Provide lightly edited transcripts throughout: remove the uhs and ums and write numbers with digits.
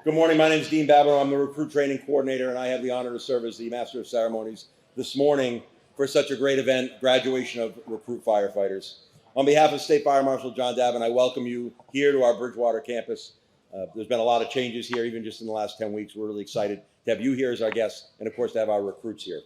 Good morning, my name is Dean Babbitt. I'm the Recruit Training Coordinator, and I have the honor to serve as the Master of Ceremonies this morning for such a great event, graduation of recruit firefighters. On behalf of State Fire Marshal John Davin, I welcome you here to our Bridgewater campus. There's been a lot of changes here, even just in the last 10 weeks. We're really excited to have you here as our guests, and of course to have our recruits here.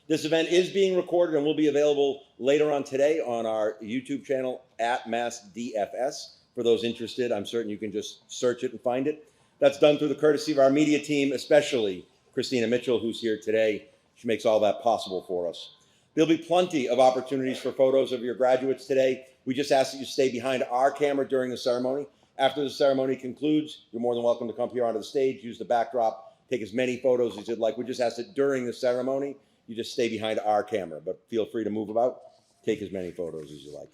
This event is being recorded and will be available later on today on our YouTube channel at MassDFS. For those interested, I'm certain you can just search it and find it. That's done through the courtesy of our media team, especially Christina Mitchell, who's here today. She makes all that possible for us. There'll be plenty of opportunities for photos of your graduates today. We just ask that you stay behind our camera during the ceremony. After the ceremony concludes, you're more than welcome to come here onto the stage, use the backdrop, take as many photos as you'd like. We just ask that during the ceremony, you just stay behind our camera, but feel free to move about, take as many photos as you like.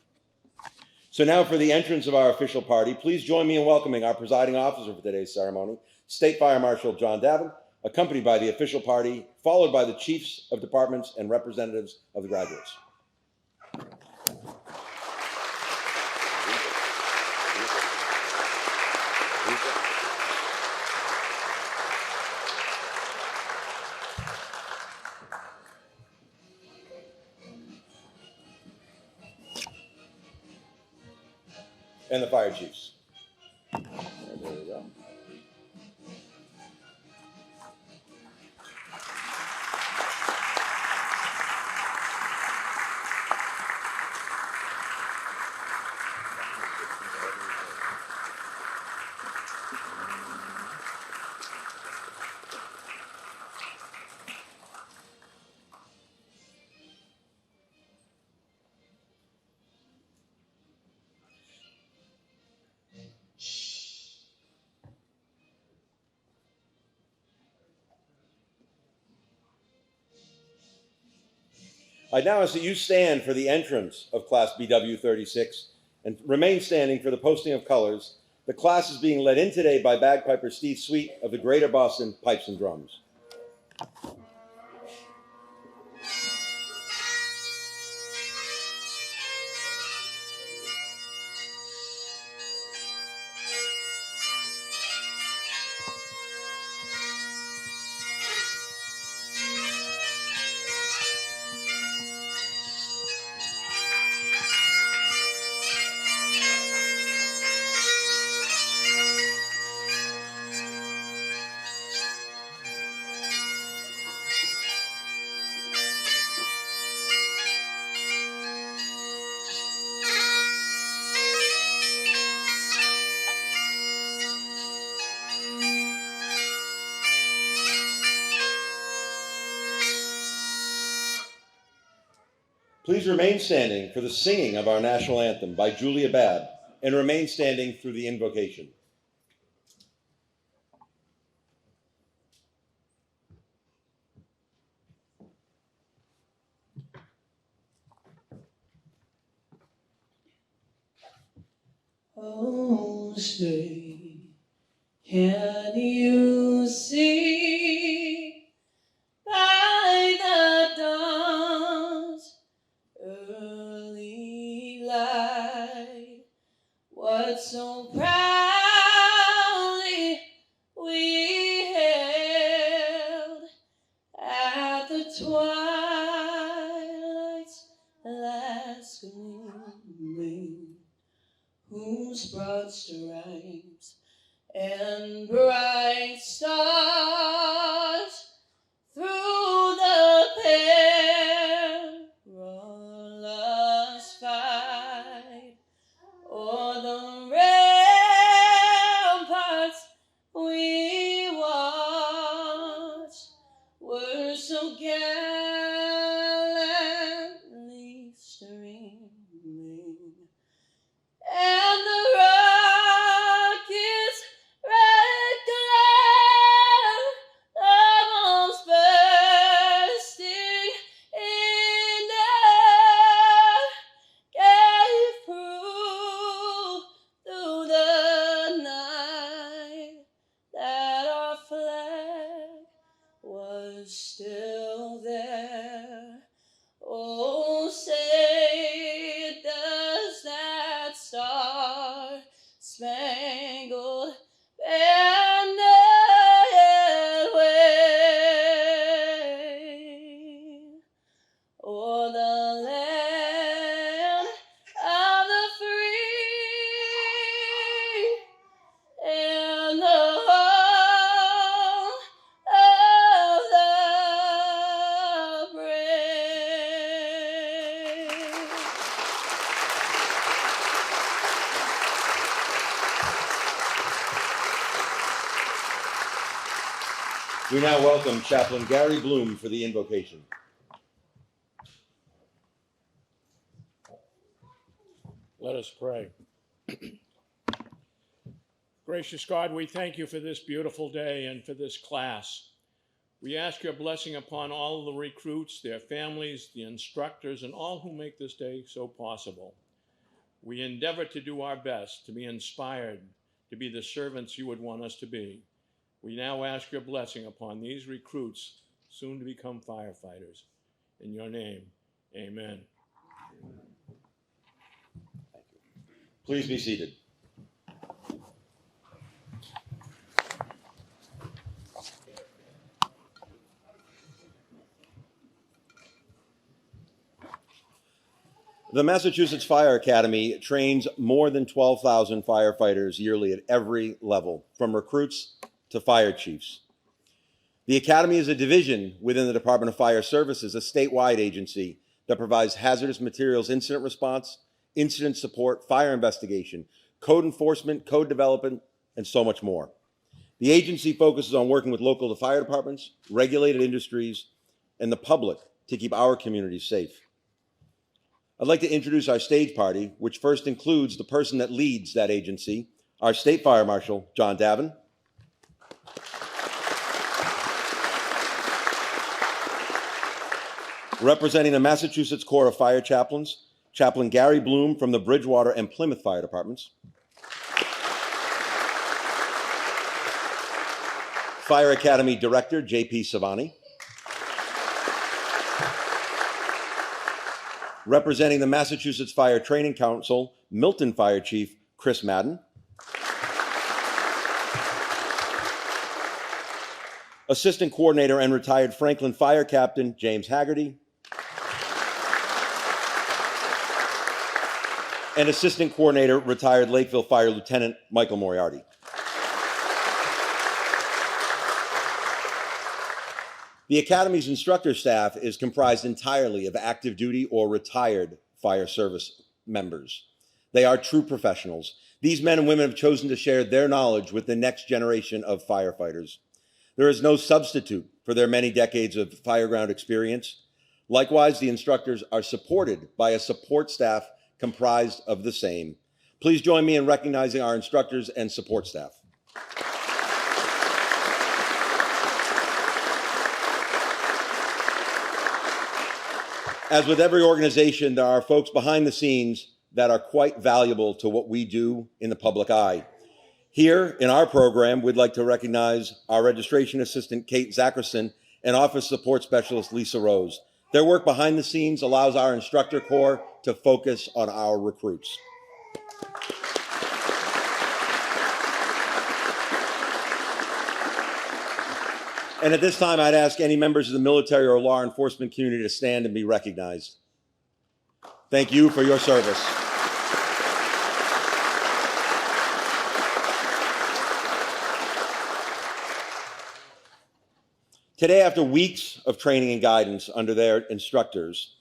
So now for the entrance of our official party, please join me in welcoming our presiding officer for today's ceremony, State Fire Marshal John Davin, accompanied by the official party, followed by the chiefs of departments and representatives of the graduates. And the fire chiefs. There we go. I now ask that you stand for the entrance of Class BW36 and remain standing for the posting of colors. The class is being led in today by bagpiper Steve Sweet of the Greater Boston Pipes and Drums. Please remain standing for the singing of our national anthem by Julia Babb, and remain standing through the invocation. Oh, say, can you see by the dawn's early light what so proudly we hailed at the twilight's last gleaming, whose broad stripes and bright stars through the perilous fight o'er the ramparts we watched were so gallantly streaming, and the rocket's red glare almost bursting in air gave proof through the night that our flag was still there. Oh, say does that star-spangled banner We now welcome Chaplain Gary Bloom for the invocation. Let us pray. Gracious God, we thank you for this beautiful day and for this class. We ask your blessing upon all the recruits, their families, the instructors, and all who make this day so possible. We endeavor to do our best, to be inspired, to be the servants you would want us to be. We now ask your blessing upon these recruits, soon to become firefighters. In your name, amen. Please be seated. The Massachusetts Fire Academy trains more than 12,000 firefighters yearly at every level, from recruits to fire chiefs. The Academy is a division within the Department of Fire Services, a statewide agency that provides hazardous materials incident response, incident support, fire investigation, code enforcement, code development, and so much more. The agency focuses on working with local fire departments, regulated industries, and the public to keep our communities safe. I'd like to introduce our stage party, which first includes the person that leads that agency, our State Fire Marshal, John Davin. Representing the Massachusetts Corps of Fire Chaplains, Chaplain Gary Bloom from the Bridgewater and Plymouth Fire Departments. Fire Academy Director, J.P. Savani. Representing the Massachusetts Fire Training Council, Milton Fire Chief, Chris Madden. Assistant Coordinator and retired Franklin Fire Captain, James Haggerty. And Assistant Coordinator, retired Lakeville Fire Lieutenant, Michael Moriarty. The Academy's instructor staff is comprised entirely of active duty or retired fire service members. They are true professionals. These men and women have chosen to share their knowledge with the next generation of firefighters. There is no substitute for their many decades of fireground experience. Likewise, the instructors are supported by a support staff comprised of the same. Please join me in recognizing our instructors and support staff. As with every organization, there are folks behind the scenes that are quite valuable to what we do in the public eye. Here in our program, we'd like to recognize our registration assistant, Kate Zackerson, and office support specialist, Lisa Rose. Their work behind the scenes allows our instructor corps to focus on our recruits. And at this time, I'd ask any members of the military or law enforcement community to stand and be recognized. Thank you for your service. Today, after weeks of training and guidance under their instructors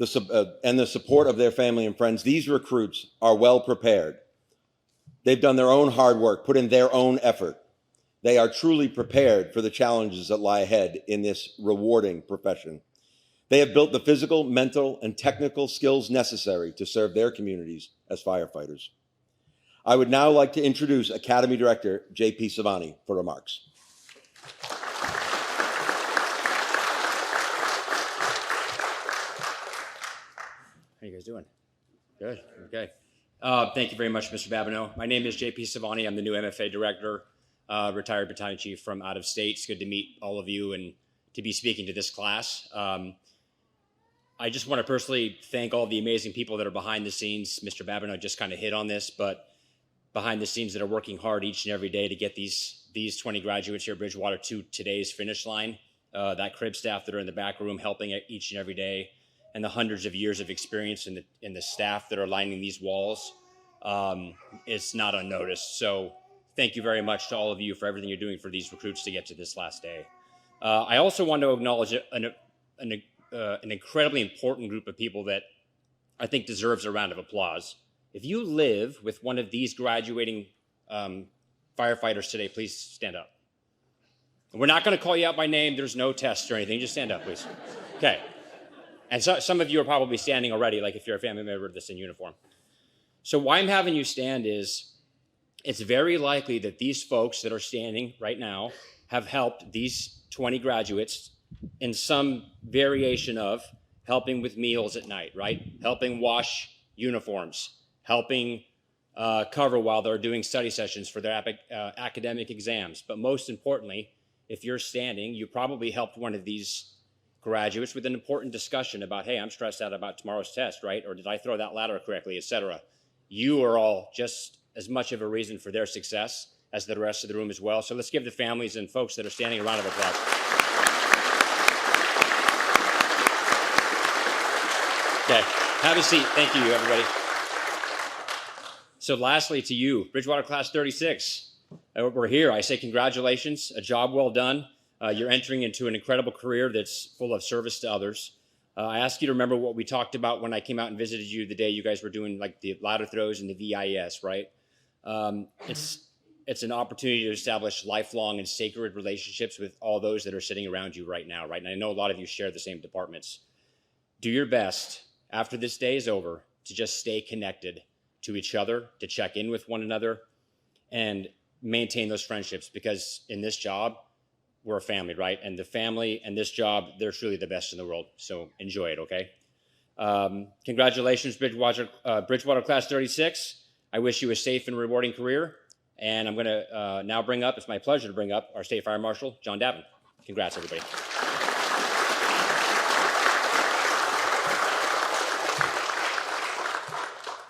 and the support of their family and friends, these recruits are well prepared. They've done their own hard work, put in their own effort. They are truly prepared for the challenges that lie ahead in this rewarding profession. They have built the physical, mental, and technical skills necessary to serve their communities as firefighters. I would now like to introduce Academy Director J.P. Savani for remarks. How you guys doing? Good. Okay. Thank you very much, Mr. Babineau. My name is J.P. Savani. I'm the new MFA Director, retired Battalion Chief from out of state. It's good to meet all of you and to be speaking to this class. I just want to personally thank all the amazing people that are behind the scenes. Mr. Babineau just kind of hit on this, but behind the scenes that are working hard each and every day to get these 20 graduates here at Bridgewater to today's finish line. That crib staff that are in the back room helping each and every day, and the hundreds of years of experience in the staff that are lining these walls, it's not unnoticed. So thank you very much to all of you for everything you're doing for these recruits to get to this last day. I also want to acknowledge an incredibly important group of people that I think deserves a round of applause. If you live with one of these graduating firefighters today, please stand up. We're not going to call you out by name. There's no test or anything. Just stand up, please. Okay. And so, some of you are probably standing already, like if you're a family member that's in uniform. So why I'm having you stand is it's very likely that these folks that are standing right now have helped these 20 graduates in some variation of helping with meals at night, right? Helping wash uniforms, helping cover while they're doing study sessions for their academic exams. But most importantly, if you're standing, you probably helped one of these graduates with an important discussion about, hey, I'm stressed out about tomorrow's test, right? Or did I throw that ladder correctly, etc. You are all just as much of a reason for their success as the rest of the room as well. So let's give the families and folks that are standing a round of applause. Okay, have a seat. Thank you, everybody. So lastly, to you, Bridgewater Class 36, we're here. I say congratulations, a job well done. You're entering into an incredible career that's full of service to others. I ask you to remember what we talked about when I came out and visited you the day you guys were doing like the ladder throws and the VIS, right? It's an opportunity to establish lifelong and sacred relationships with all those that are sitting around you right now, right? And I know a lot of you share the same departments. Do your best after this day is over to just stay connected to each other, to check in with one another, and maintain those friendships, because in this job, we're a family, right? And the family and this job, they're truly the best in the world. So enjoy it, okay? Congratulations, Bridgewater Class 36. I wish you a safe and rewarding career. And I'm going to now bring up, it's my pleasure to bring up our State Fire Marshal, John Davin. Congrats, everybody.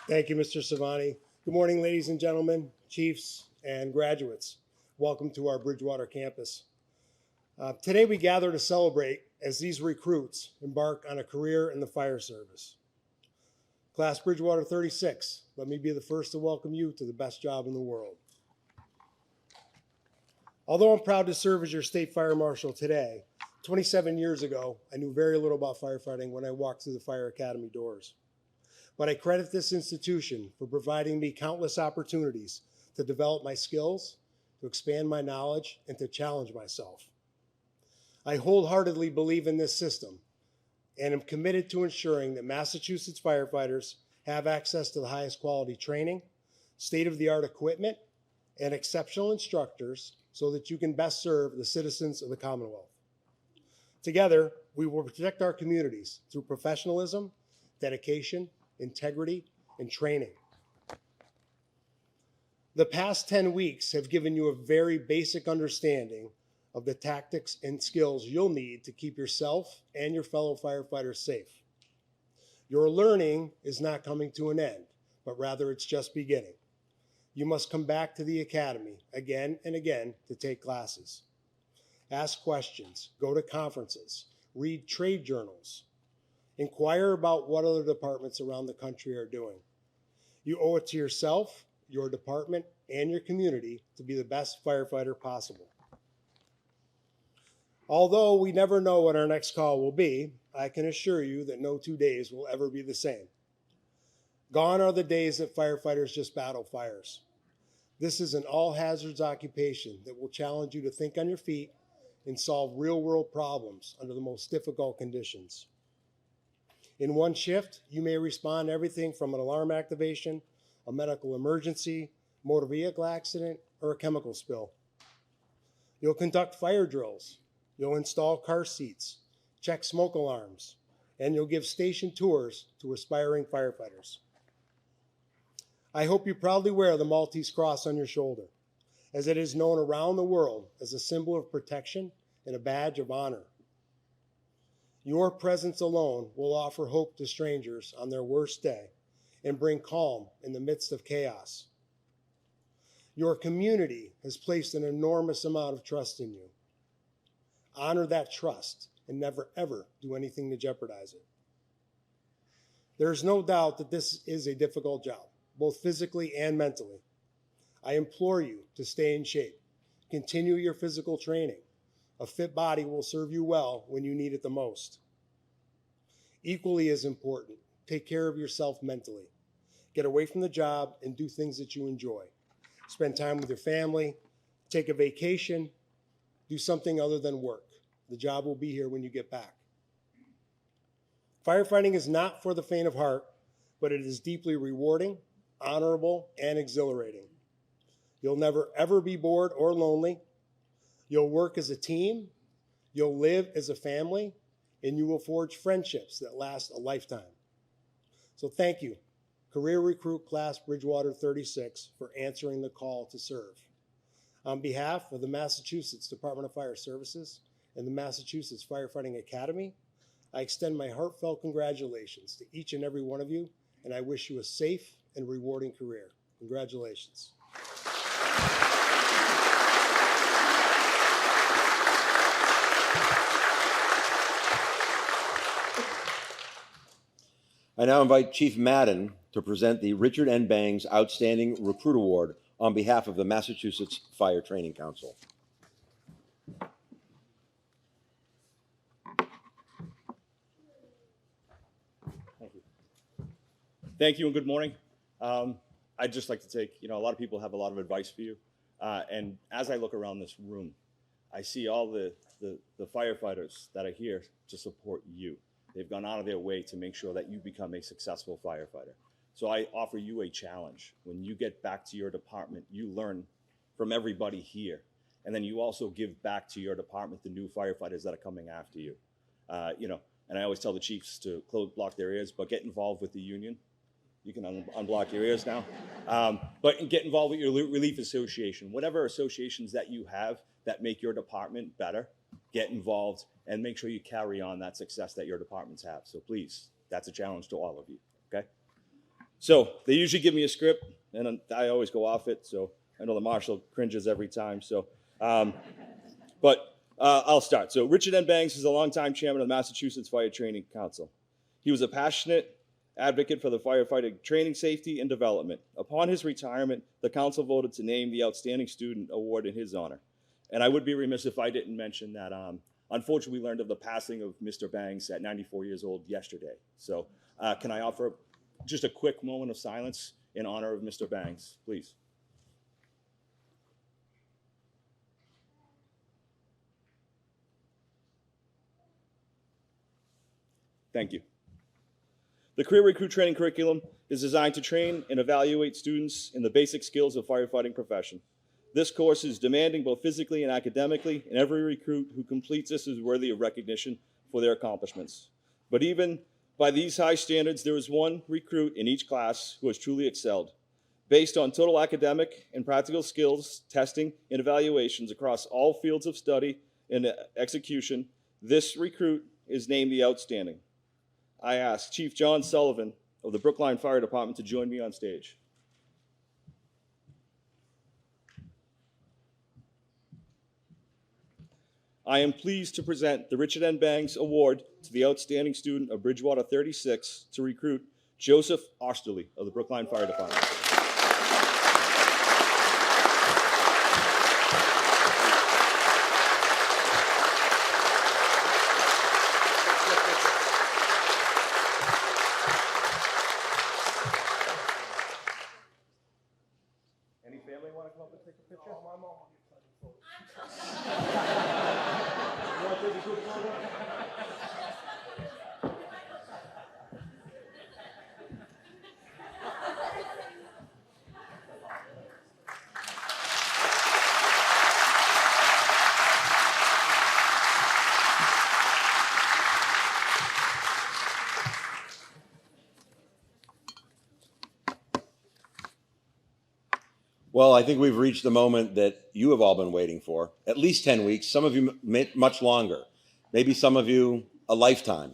Thank you, Mr. Savani. Good morning, ladies and gentlemen, chiefs, and graduates. Welcome to our Bridgewater campus. Today we gather to celebrate as these recruits embark on a career in the fire service. Class Bridgewater 36, let me be the first to welcome you to the best job in the world. Although I'm proud to serve as your state fire marshal today, 27 years ago, I knew very little about firefighting when I walked through the fire academy doors. But I credit this institution for providing me countless opportunities to develop my skills, to expand my knowledge, and to challenge myself. I wholeheartedly believe in this system and am committed to ensuring that Massachusetts firefighters have access to the highest quality training, state-of-the-art equipment, and exceptional instructors so that you can best serve the citizens of the Commonwealth. Together, we will protect our communities through professionalism, dedication, integrity, and training. The past 10 weeks have given you a very basic understanding of the tactics and skills you'll need to keep yourself and your fellow firefighters safe. Your learning is not coming to an end, but rather it's just beginning. You must come back to the academy again and again to take classes. Ask questions, go to conferences, read trade journals, inquire about what other departments around the country are doing. You owe it to yourself, your department, and your community to be the best firefighter possible. Although we never know what our next call will be, I can assure you that no 2 days will ever be the same. Gone are the days that firefighters just battle fires. This is an all-hazards occupation that will challenge you to think on your feet and solve real-world problems under the most difficult conditions. In one shift, you may respond to everything from an alarm activation, a medical emergency, motor vehicle accident, or a chemical spill. You'll conduct fire drills. You'll install car seats, check smoke alarms, and you'll give station tours to aspiring firefighters. I hope you proudly wear the Maltese Cross on your shoulder, as it is known around the world as a symbol of protection and a badge of honor. Your presence alone will offer hope to strangers on their worst day and bring calm in the midst of chaos. Your community has placed an enormous amount of trust in you. Honor that trust and never, ever do anything to jeopardize it. There's no doubt that this is a difficult job, both physically and mentally. I implore you to stay in shape. Continue your physical training. A fit body will serve you well when you need it the most. Equally as important, take care of yourself mentally. Get away from the job and do things that you enjoy. Spend time with your family, take a vacation, Do something other than work. The job will be here when you get back. Firefighting is not for the faint of heart, but it is deeply rewarding, honorable, and exhilarating. You'll never ever be bored or lonely. You'll work as a team, you'll live as a family, and you will forge friendships that last a lifetime. So thank you, Career Recruit Class Bridgewater 36, for answering the call to serve. On behalf of the Massachusetts Department of Fire Services and the Massachusetts Firefighting Academy, I extend my heartfelt congratulations to each and every one of you, and I wish you a safe and rewarding career. Congratulations. I now invite Chief Madden to present the Richard N. Bangs Outstanding Recruit Award on behalf of the Massachusetts Fire Training Council. Thank you and good morning. I'd just like to take, a lot of people have a lot of advice for you. And as I look around this room, I see all the firefighters that are here to support you. They've gone out of their way to make sure that you become a successful firefighter. So I offer you a challenge. When you get back to your department, you learn from everybody here. And then you also give back to your department the new firefighters that are coming after you. And I always tell the chiefs to block their ears, but get involved with the union. You can unblock your ears now. But get involved with your relief association. Whatever associations that you have that make your department better, get involved and make sure you carry on that success that your departments have. So please, that's a challenge to all of you, okay? So they usually give me a script, and I always go off it, so I know the marshal cringes every time. So, I'll start. So Richard N. Bangs is a longtime chairman of the Massachusetts Fire Training Council. He was a passionate advocate for the firefighting training, safety, and development. Upon his retirement, the council voted to name the Outstanding Student Award in his honor. And I would be remiss if I didn't mention that, unfortunately, we learned of the passing of Mr. Bangs at 94 years old yesterday. So can I offer just a quick moment of silence in honor of Mr. Bangs, please? Thank you. The Career Recruit Training Curriculum is designed to train and evaluate students in the basic skills of firefighting profession. This course is demanding both physically and academically, and every recruit who completes this is worthy of recognition for their accomplishments. But even by these high standards, there is one recruit in each class who has truly excelled. Based on total academic and practical skills, testing, and evaluations across all fields of study and execution, this recruit is named the Outstanding. I ask Chief John Sullivan of the Brookline Fire Department to join me on stage. I am pleased to present the Richard N. Bangs Award to the Outstanding Student of Bridgewater 36 to recruit Joseph Osterly of the Brookline Fire Department. Any family want to come up and take a picture? Oh, my mom will get Well, I think we've reached the moment that you have all been waiting for, at least 10 weeks, some of you much longer, maybe some of you a lifetime.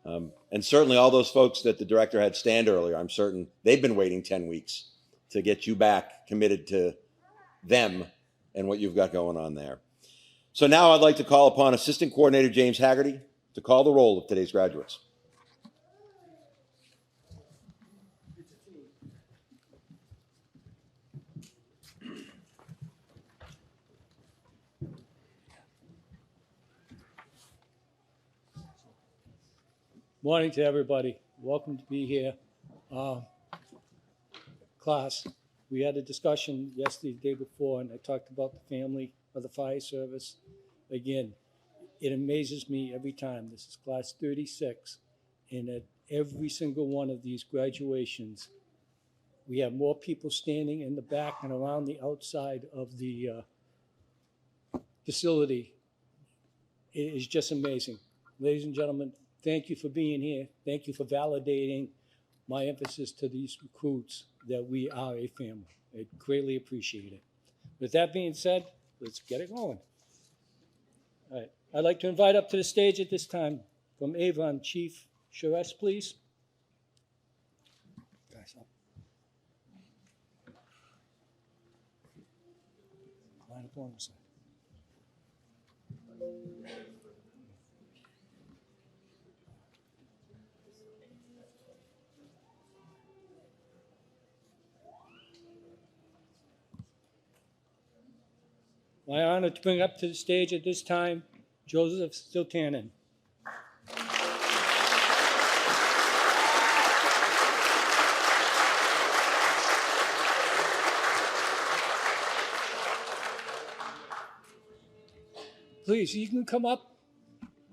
And certainly all those folks that the director had stand earlier, I'm certain they've been waiting 10 weeks to get you back committed to them and what you've got going on there. So now I'd like to call upon Assistant Coordinator James Haggerty to call the roll of today's graduates. Morning to everybody. Welcome to be here. Class, we had a discussion yesterday, the day before, and I talked about the family of the fire service again, it amazes me every time. This is class 36, and at every single one of these graduations, we have more people standing in the back and around the outside of the facility. It is just amazing. Ladies and gentlemen, thank you for being here. Thank you for validating my emphasis to these recruits that we are a family. I greatly appreciate it. With that being said, let's get it going. All right. I'd like to invite up to the stage at this time from Avon, Chief Charest, please. Guys, up. Line up on the side. My honor to bring up to the stage at this time Joseph Stiltanen. Please, you can come up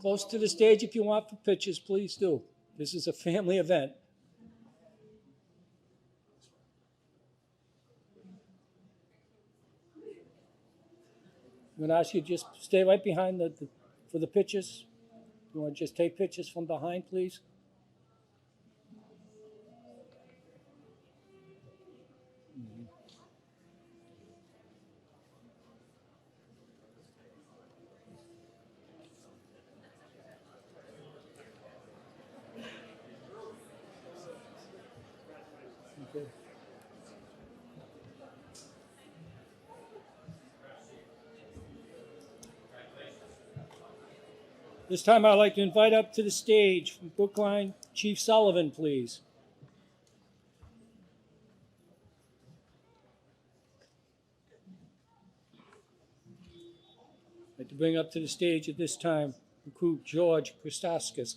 close to the stage if you want for pictures. Please do. This is a family event. I'm going to ask you to just stay right behind for the pictures. You want to just take pictures from behind, please? Okay. This time I'd like to invite up to the stage from Brookline, Chief Sullivan, please. I'd like to bring up to the stage at this time Recruit George Christakis.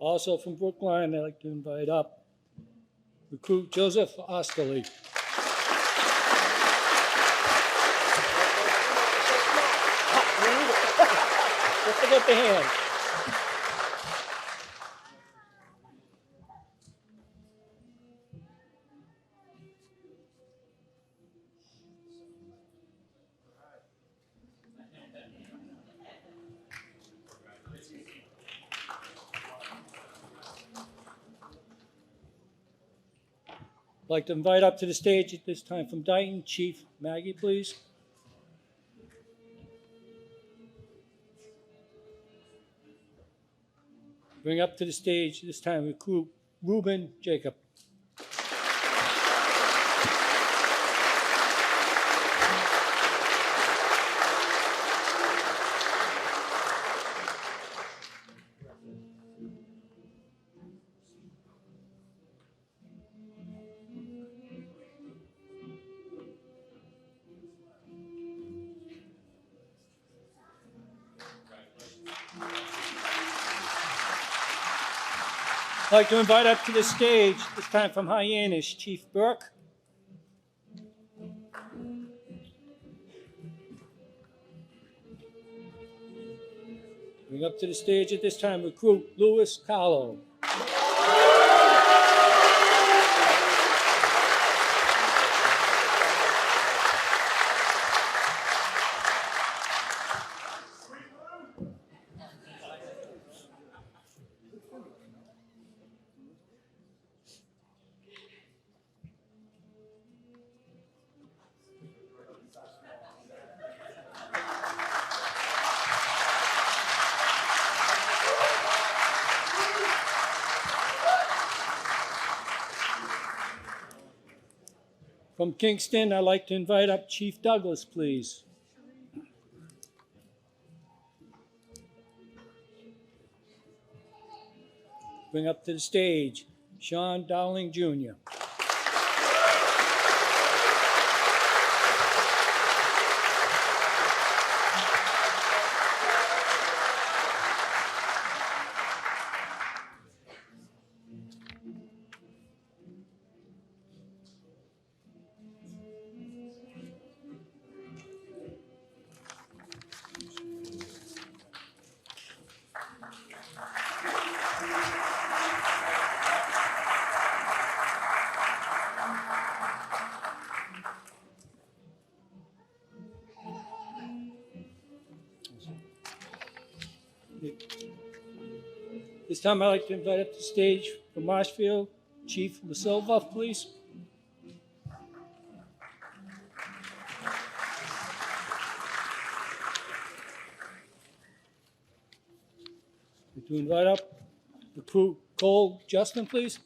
Also from Brookline, I'd like to invite up Recruit Joseph Osterly. Don't forget the hand. I'd like to invite up to the stage at this time from Dayton, Chief Maggie, please. Bring up to the stage this time Recruit Ruben Jacob. I'd like to invite up to the stage, this time from Hyannis, Chief Burke. Bring up to the stage at this time, Recruit Louis Carlo. From Kingston, I'd like to invite up Chief Douglas, please. bring up to the stage Sean Dowling Jr. This time I'd like to invite up to the stage from Marshfield, Chief LaSilva, please. To invite up the crew, Cole Justin, please.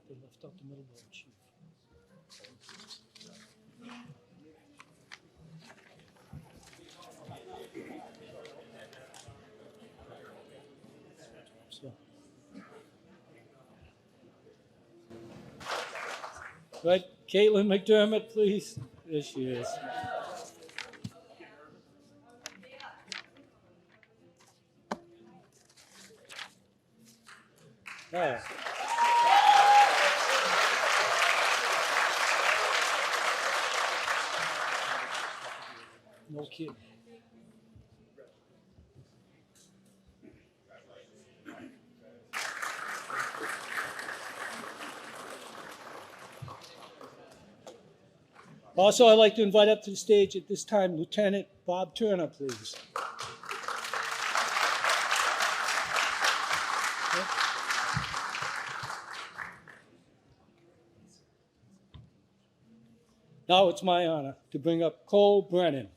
They left out the middle road, Chief. So. Right, Caitlin McDermott, please. There she is. All right. No kidding. Also, I'd like to invite up to the stage at this time Lieutenant Bob Turner, please. Now it's my honor to bring up Cole Brennan.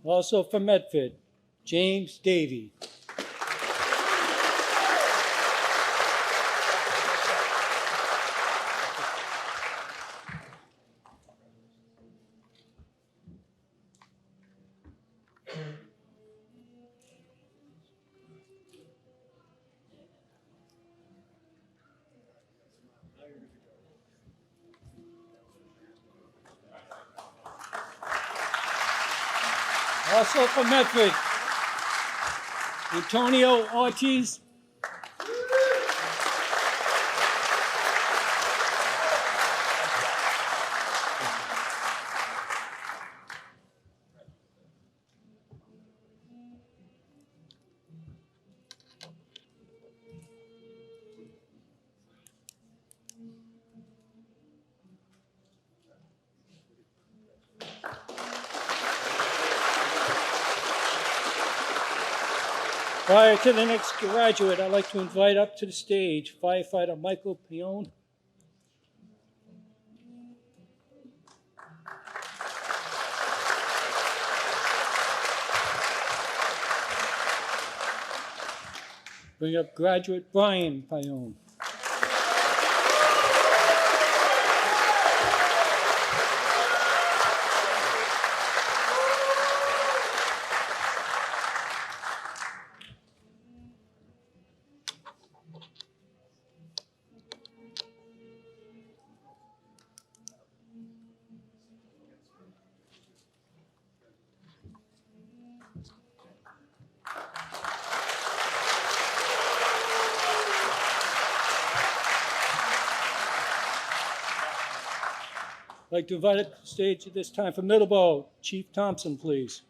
Also from Medford, James Davey. Also from Medford, Antonio Ortiz. Prior to the next graduate, I'd like to invite up to the stage firefighter Michael Pione. Bring up graduate Brian Pione. like to invite up to the stage at this time from Middleborough, Chief Thompson, please.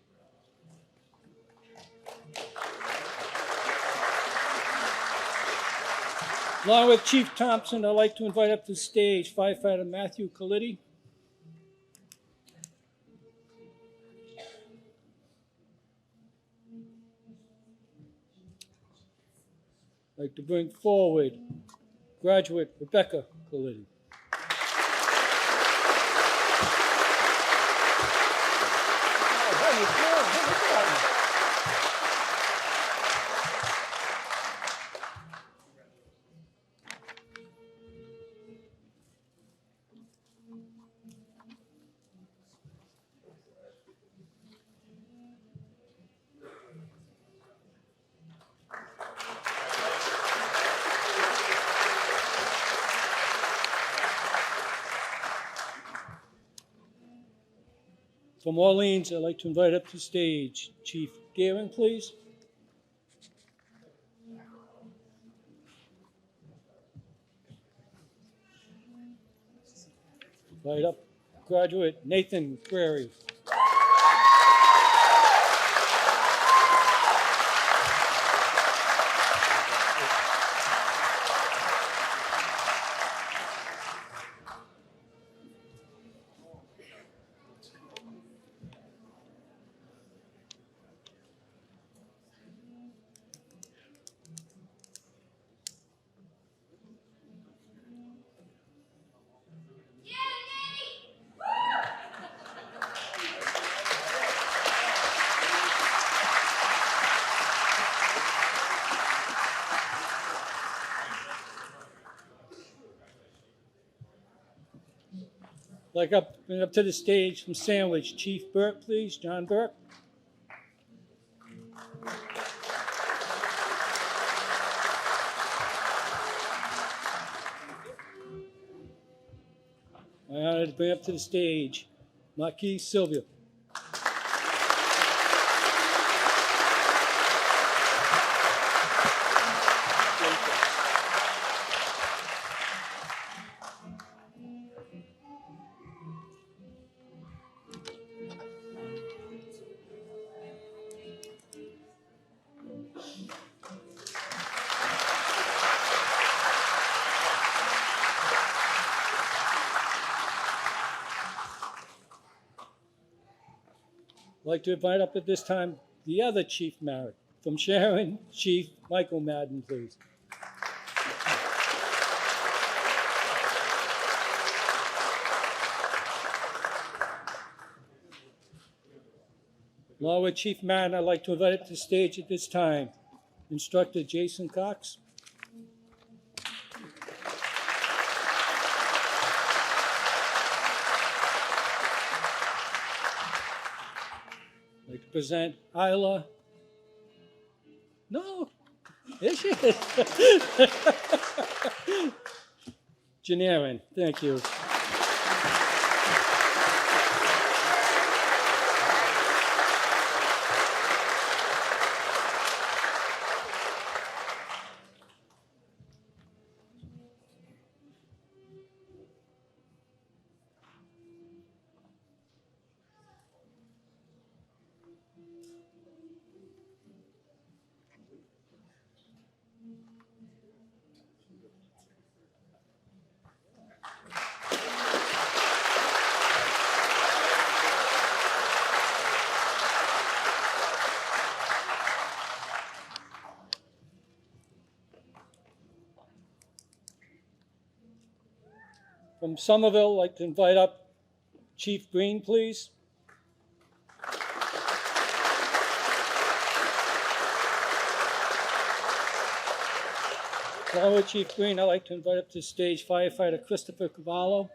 Along with Chief Thompson, I'd like to invite up to the stage Firefighter Matthew Calitti. I'd like to bring forward graduate Rebecca Calitti. From Orleans, I'd like to invite up to stage Chief Gearing, please. Invite up graduate Nathan Prairie. Bring up to the stage from Sandwich, Chief Burke, please, John Burke. I'm honored to bring up to the stage Marquis Sylvia. I'd like to invite up at this time the other Chief Merritt. From Sharon, Chief Michael Madden, please. Along with Chief Madden, I'd like to invite up to the stage at this time Instructor Jason Cox. I'd like to present Isla. No, there she is. Janarin, thank you. From Somerville, I'd like to invite up Chief Green, please. Along with Chief Green, I'd like to invite up to the stage Firefighter Christopher Cavallo.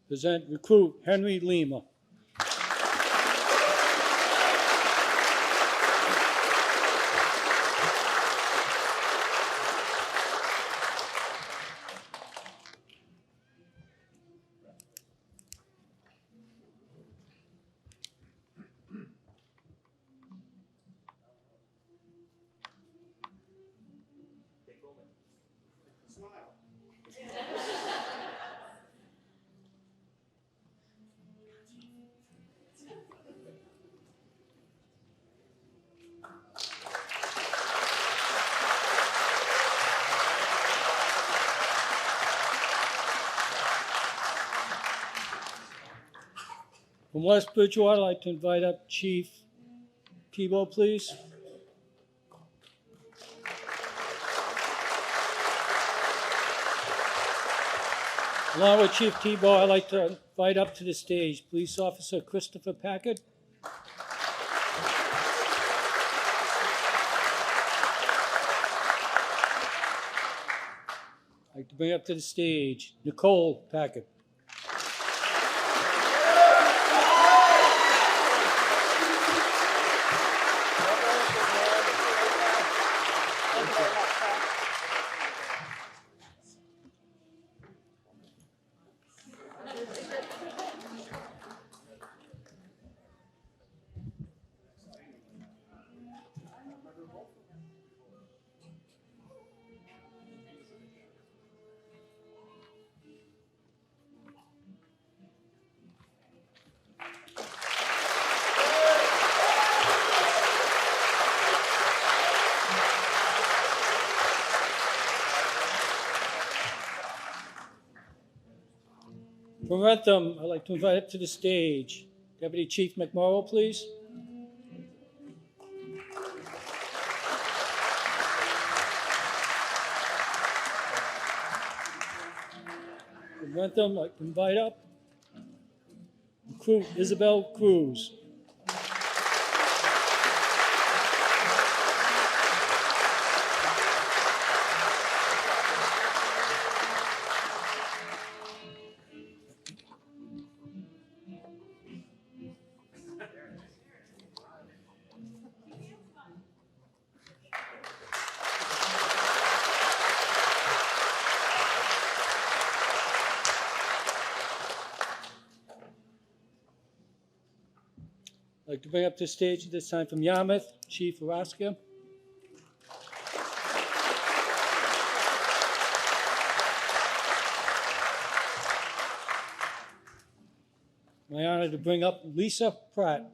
Present Recruit Henry Lima. From West Bridgewater, I'd like to invite up Chief Tebow, please. Along with Chief Tebow, I'd like to invite up to the stage Police Officer Christopher Packard. I'd like to bring up to the stage Nicole Packard. From Rentham, I'd like to invite up to the stage Deputy Chief McMorrow, please. From Rentham, I'd like to invite up Isabel Cruz. I'd like to bring up to the stage at this time from Yarmouth, Chief Araska. My honor to bring up Lisa Pratt.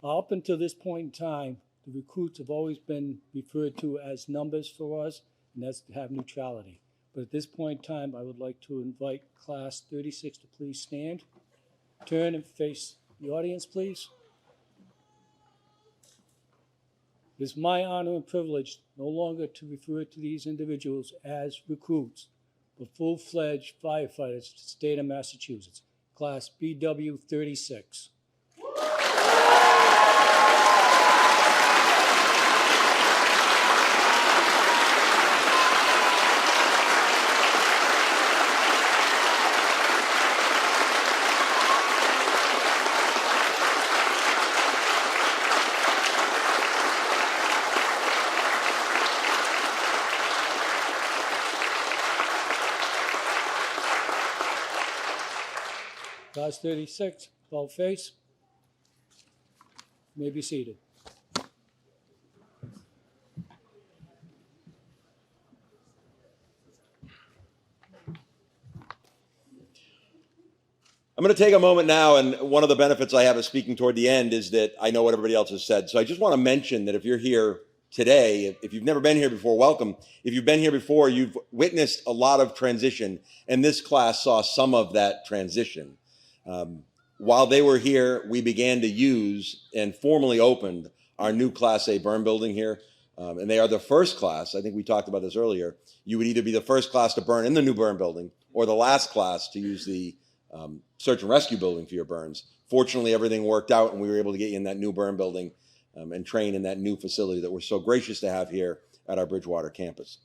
Up until this point in time, the recruits have always been referred to as numbers for us, and that's to have neutrality. But at this point in time, I would like to invite Class 36 to please stand. Turn and face the audience, please. It is my honor and privilege no longer to refer to these individuals as recruits, but full-fledged firefighters to the state of Massachusetts, Class BW36. Class 36, about face. You may be seated. I'm going to take a moment now, and one of the benefits I have of speaking toward the end is that I know what everybody else has said. So I just want to mention that if you're here today. If you've never been here before, welcome. If you've been here before, you've witnessed a lot of transition, and this class saw some of that transition. While they were here, we began to use and formally opened our new Class A burn building here. And they are the first class, I think we talked about this earlier, you would either be the first class to burn in the new burn building or the last class to use the search and rescue building for your burns. Fortunately, everything worked out and we were able to get you in that new burn building and train in that new facility that we're so gracious to have here at our Bridgewater campus.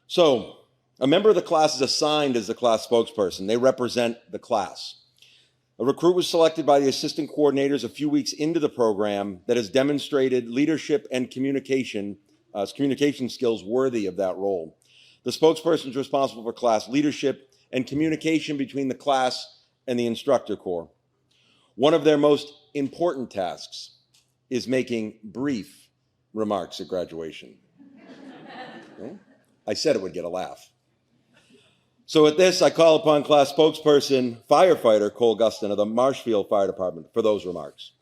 So a member of the class is assigned as the class spokesperson. They represent the class. A recruit was selected by the assistant coordinators a few weeks into the program that has demonstrated leadership and communication skills worthy of that role. The spokesperson is responsible for class leadership and communication between the class and the instructor corps. One of their most important tasks is making brief remarks at graduation. Okay? I said it would get a laugh. So with this, I call upon class spokesperson, firefighter Cole Guston of the Marshfield Fire Department for those remarks.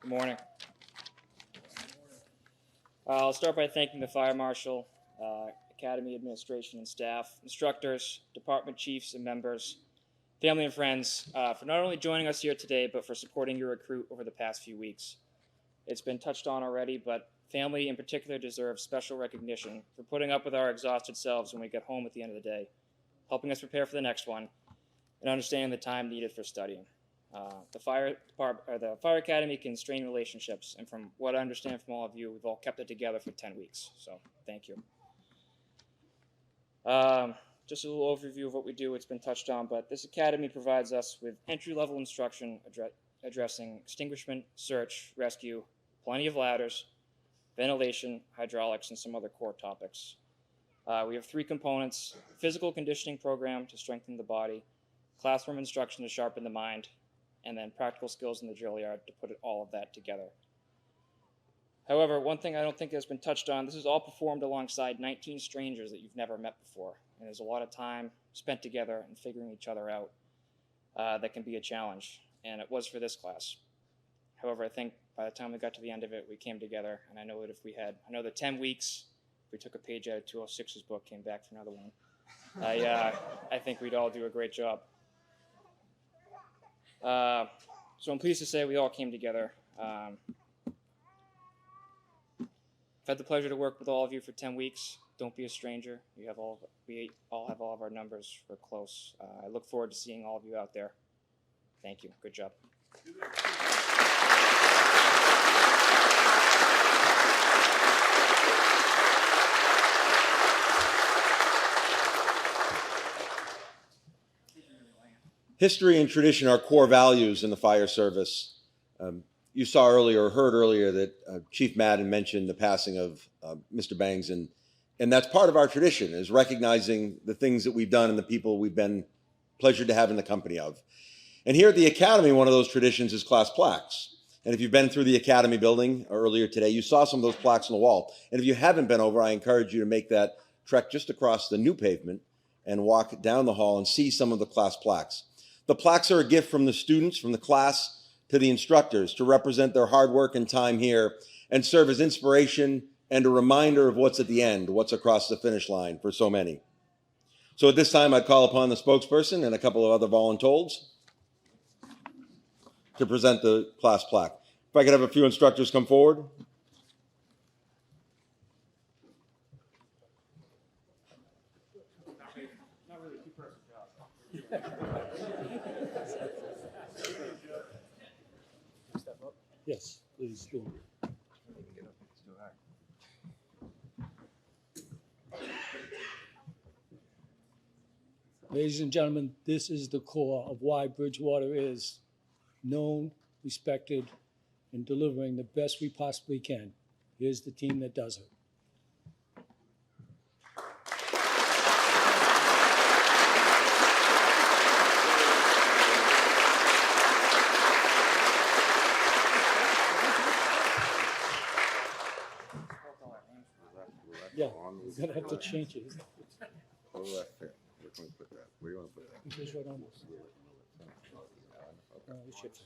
Good morning. I'll start by thanking the Fire Marshal, Academy administration and staff, instructors, department chiefs and members, family and friends for not only joining us here today, but for supporting your recruit over the past few weeks. It's been touched on already, but family in particular deserves special recognition for putting up with our exhausted selves when we get home at the end of the day, helping us prepare for the next one, and understanding the time needed for studying. The Fire Academy can strain relationships, and from what I understand from all of you, we've all kept it together for 10 weeks, so thank you. Just a little overview of what we do. It's been touched on, but this academy provides us with entry-level instruction addressing extinguishment, search, rescue, plenty of ladders, ventilation, hydraulics, and some other core topics. We have 3 components: physical conditioning program to strengthen the body, classroom instruction to sharpen the mind, and then practical skills in the drill yard to put all of that together. However, one thing I don't think has been touched on, this is all performed alongside 19 strangers that you've never met before. And there's a lot of time spent together and figuring each other out that can be a challenge, and it was for this class. However, I think by the time we got to the end of it, we came together, and I know that if we had another 10 weeks, if we took a page out of 206's book, came back for another one, I think we'd all do a great job. So I'm pleased to say we all came together. I've had the pleasure to work with all of you for 10 weeks. Don't be a stranger. We all have all of our numbers. We're close. I look forward to seeing all of you out there. Thank you. Good job. History and tradition are core values in the fire service. You saw earlier, or heard earlier, that Chief Madden mentioned the passing of Mr. Bangs, and that's part of our tradition, is recognizing the things that we've done and the people we've been pleasured to have in the company of. And here at the Academy, one of those traditions is class plaques. And if you've been through the Academy building earlier today, you saw some of those plaques on the wall. And if you haven't been over, I encourage you to make that trek just across the new pavement and walk down the hall and see some of the class plaques. The plaques are a gift from the students, from the class, to the instructors to represent their hard work and time here and serve as inspiration and a reminder of what's at the end, what's across the finish line for so many. So at this time, I'd call upon the spokesperson and a couple of other voluntold to present the class plaque. If I could have a few instructors come forward. Yes, please do. Ladies and gentlemen, this is the core of why Bridgewater is known, respected, and delivering the best we possibly can. Here's the team that does it. Yeah, we're gonna have to change it. Where This right on this. This shit's-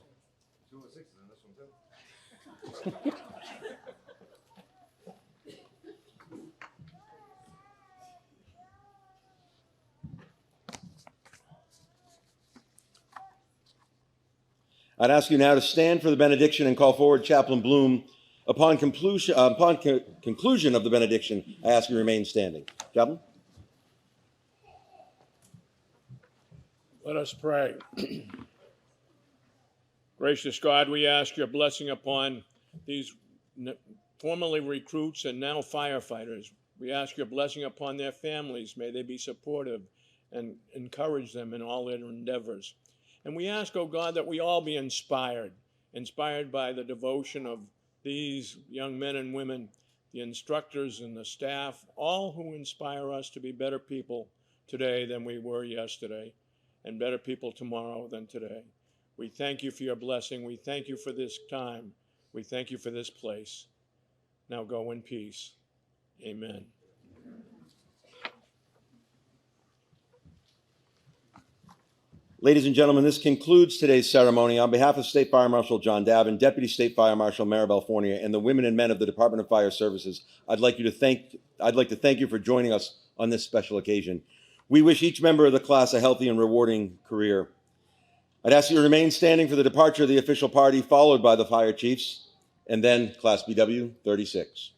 I'd ask you now to stand for the benediction and call forward Chaplain Bloom. Upon conclusion of the benediction, I ask you to remain standing. Chaplain? Let us pray. Gracious God, we ask your blessing upon these formerly recruits and now firefighters. We ask your blessing upon their families. May they be supportive and encourage them in all their endeavors. And we ask, oh God, that we all be inspired by the devotion of these young men and women, the instructors and the staff, all who inspire us to be better people today than we were yesterday, and better people tomorrow than today. We thank you for your blessing. We thank you for this time. We thank you for this place. Now go in peace. Amen. Ladies and gentlemen, this concludes today's ceremony. On behalf of State Fire Marshal John Davin, Deputy State Fire Marshal Maribel Fournier, and the women and men of the Department of Fire Services, I'd like to thank you for joining us on this special occasion. We wish each member of the class a healthy and rewarding career. I'd ask you to remain standing for the departure of the official party, followed by the fire chiefs, and then Class BW36.